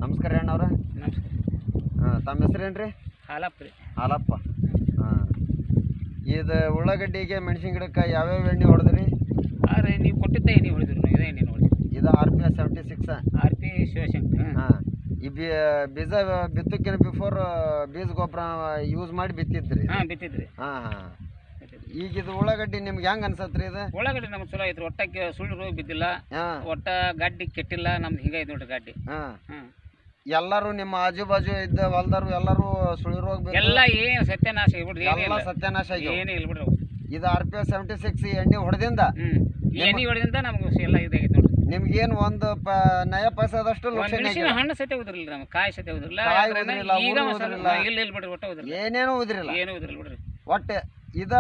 ನಮಸ್ಕಾರ ಅಣ್ಣವ್ರ. ನಮಸ್ಕಾರ. ತಮ್ಮ ಹೆಸರೇನ್ರಿ? ಹಾಲಪ್ಪ ರೀ. ಹಾಲಪ್ಪ. ಇದು ಉಳ್ಳಾಗಡ್ಡಿಗೆ ಮೆಣಸಿನ ಗಿಡಕ್ಕೆ ಯಾವ್ಯಾವ ಎಣ್ಣೆ ಹೊಡೆದ್ರಿ? ರೀ ನೀವು ಕೊಟ್ಟಿದ್ದ ಎಣ್ಣೆ ಹೊಡೆದ್ರಿ, ಇದೇ ಎಣ್ಣೆ ನೋಡಿದ್ರಿ. ಇದು RP-76. RP ಶಿವಶಂಕರ್. ಹಾಂ, ಈ ಬೀಜ ಬಿತ್ತಕ್ಕಿಂತ ಬಿಫೋರ್ ಬೀಜ ಗೊಬ್ಬರ ಯೂಸ್ ಮಾಡಿ ಬಿತ್ತಿದ್ರಿ? ಹಾಂ, ಬಿತ್ತಿದ್ರಿ. ಹಾಂ. ಈಗ ಇದು ಉಳ್ಳಾಗಡ್ಡಿ ನಿಮ್ಗೆ ಹೆಂಗೆ ಅನ್ಸತ್ರಿ? ಇದು ಉಳ್ಳಾಗಡ್ಡಿ ನಮ್ಗೆ ಚಲೋ ಐತ್ರಿ. ಒಟ್ಟಕ್ಕೆ ಸುಳ್ಳು ರೋಗ ಬಿದ್ದಿಲ್ಲ, ಒಟ್ಟ ಗಡ್ಡಿ ಕೆಟ್ಟಿಲ್ಲ. ನಮ್ದು ಹಿಂಗೈತೆ ನೋಡ್ರಿ ಗಡ್ಡಿ. ಹಾಂ, ಎಲ್ಲರೂ ನಿಮ್ಮ ಆಜು ಬಾಜು ಇದ್ದ ಹೊಲ್ದಾರು ಎಲ್ಲರೂ ಸುಳಿ ರೋಗ ಎಲ್ಲ ಏನು ಸತ್ಯನಾಶ ಆಗ್ಬಿಡ್ರಿ. ಎಲ್ಲ ಸತ್ಯನಾಶ ಏನು ಇಲ್ಲ ಬಿಡ್ರಿ. ಇದು RP-76 ಎಣ್ಣೆ ಹೊಡೆದಿಂದ ಎಣ್ಣೆ ಹೊಡೆದಿಂದ ನಮ್ಗೆ ಎಲ್ಲ ಇದಾಗೈತೆ ನೋಡ್ರಿ. ನಿಮ್ಗೇನು ಒಂದು ನಯ ಪೈಸದಷ್ಟು ಹಣ್ಣು ಸತ್ಯ ಉದ್ರಿಲ್ಲ, ನಮ್ಗೆ ಕಾಯಿ ಸತ್ಯ ಉದ್ರಿಲ್ಲ. ಇಲ್ಲ ಬಿಡ್ರಿ, ಒಟ್ಟ ಉದ್ರಿಲ್ಲ, ಏನೇನು ಉದ್ರಿಲ್ಲ, ಏನು ಉದ್ರಿಲ್ಲ ಬಿಡ್ರಿ. ಒಟ್ಟೆ ಇದ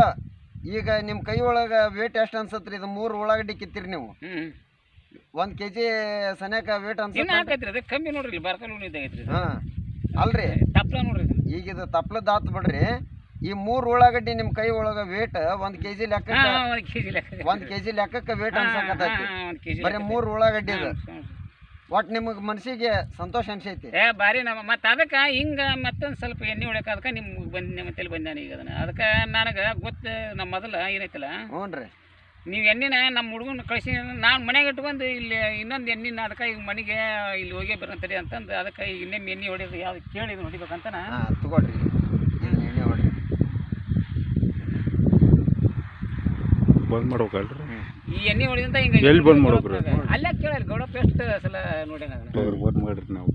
ಈಗ ನಿಮ್ಮ ಕೈ ಒಳಗೆ ವೇಟ್ ಎಷ್ಟು ಅನ್ಸತ್ರಿ? ಇದು 3 ಉಳ್ಳಾಗಡ್ಡಿ ಕಿತ್ತೀರಿ ನೀವು, 1 kg ಸನೇಕ ವೇಟ್ ಅನ್ಸತ್ತೆ? ಹಾಕೈತ್ರಿ, ಅದಕ್ಕೆ ಕಮ್ಮಿ ನೋಡ್ರಿ. ಬರ್ಕಲ್ ಇದಾಗೈತ್ರಿ. ಹಾಂ, ಅಲ್ರಿ ತಪ್ಲ ನೋಡ್ರಿ. ಈಗ ಇದು ತಪ್ಲದ ಆತು ಬಿಡ್ರಿ. ಈ 3 ಉಳ್ಳಾಗಡ್ಡಿ ನಿಮ್ಮ ಕೈ ಒಳಗೆ ವೇಟ್ 1 kg ಲೆಕ್ಕಕ್ಕೆ 1 kg ಲೆಕ್ಕಕ್ಕೆ ವೇಟ್ ಅನ್ಸಕತ್ತೈತಿ. ಬರೀ 3 ಉಳ್ಳಾಗಡ್ಡಿ ಅದು. ಒಟ್ಟು ನಿಮಗೆ ಮನಸ್ಸಿಗೆ ಸಂತೋಷ ಅನ್ಸೈತಿ? ಭಾರಿ. ಮತ್ತೆ ಅದಕ್ಕೆ ಹಿಂಗೆ ಮತ್ತೊಂದು ಸ್ವಲ್ಪ ಎಣ್ಣೆ ಹೊಡ್ಯಕ್ಕೆ ಅದಕ್ಕೆ ನಿಮ್ಗೆ ನಿಮ್ಮ ತಲೆ ಬಂದಾನೆ ಈಗ. ಅದಕ್ಕೆ ನನಗೆ ಗೊತ್ತು. ನಮ್ಮ ಮೊದಲು ಏನೈತಲ್ಲ, ಹ್ಞೂ ರೀ, ನೀವು ಎಣ್ಣಿನ ನಮ್ಮ ಹುಡುಗನ ಕಳಿಸಿ ನಾನು ಮನೆಗೆ ಇಟ್ಕೊಂಡು ಇಲ್ಲಿ ಇನ್ನೊಂದು ಎಣ್ಣಿನ ಅದಕ್ಕೆ ಈಗ ಮನೆಗೆ ಇಲ್ಲಿ ಹೋಗೇ ಬರಂತಡಿ ಅಂತಂದು ಅದಕ್ಕೆ ಈಗ ಇನ್ನೊಮ್ಮೆ ಎಣ್ಣೆ ಹೊಡಿಯೋದು ಯಾವ್ದು ಕೇಳಿ ಹೊಡಿಬೇಕಂತ. ತಗೊಳ್ರಿ ಎಣ್ಣೆ ಹೊಡ್ರಿ. ಬಂದ್ ಮಾಡ್ಬೇಕಲ್ರಿ ಈ ಎಣ್ಣೆ ಹೊಡಿದಂತ ಹಿಂಗೆ ಎಲ್ಲಿ ಬಂದ್ ಮಾಡ್ಬೇಕ್ರಿ? ಅಲ್ಲೇ ಕೇಳಲ್ಲ ಗೌಡ ಪೇಸ್ಟ್ ಸಲ ನೋಡಿ ಬಂದ್ ಮಾಡ್ರಿ ನಾವು.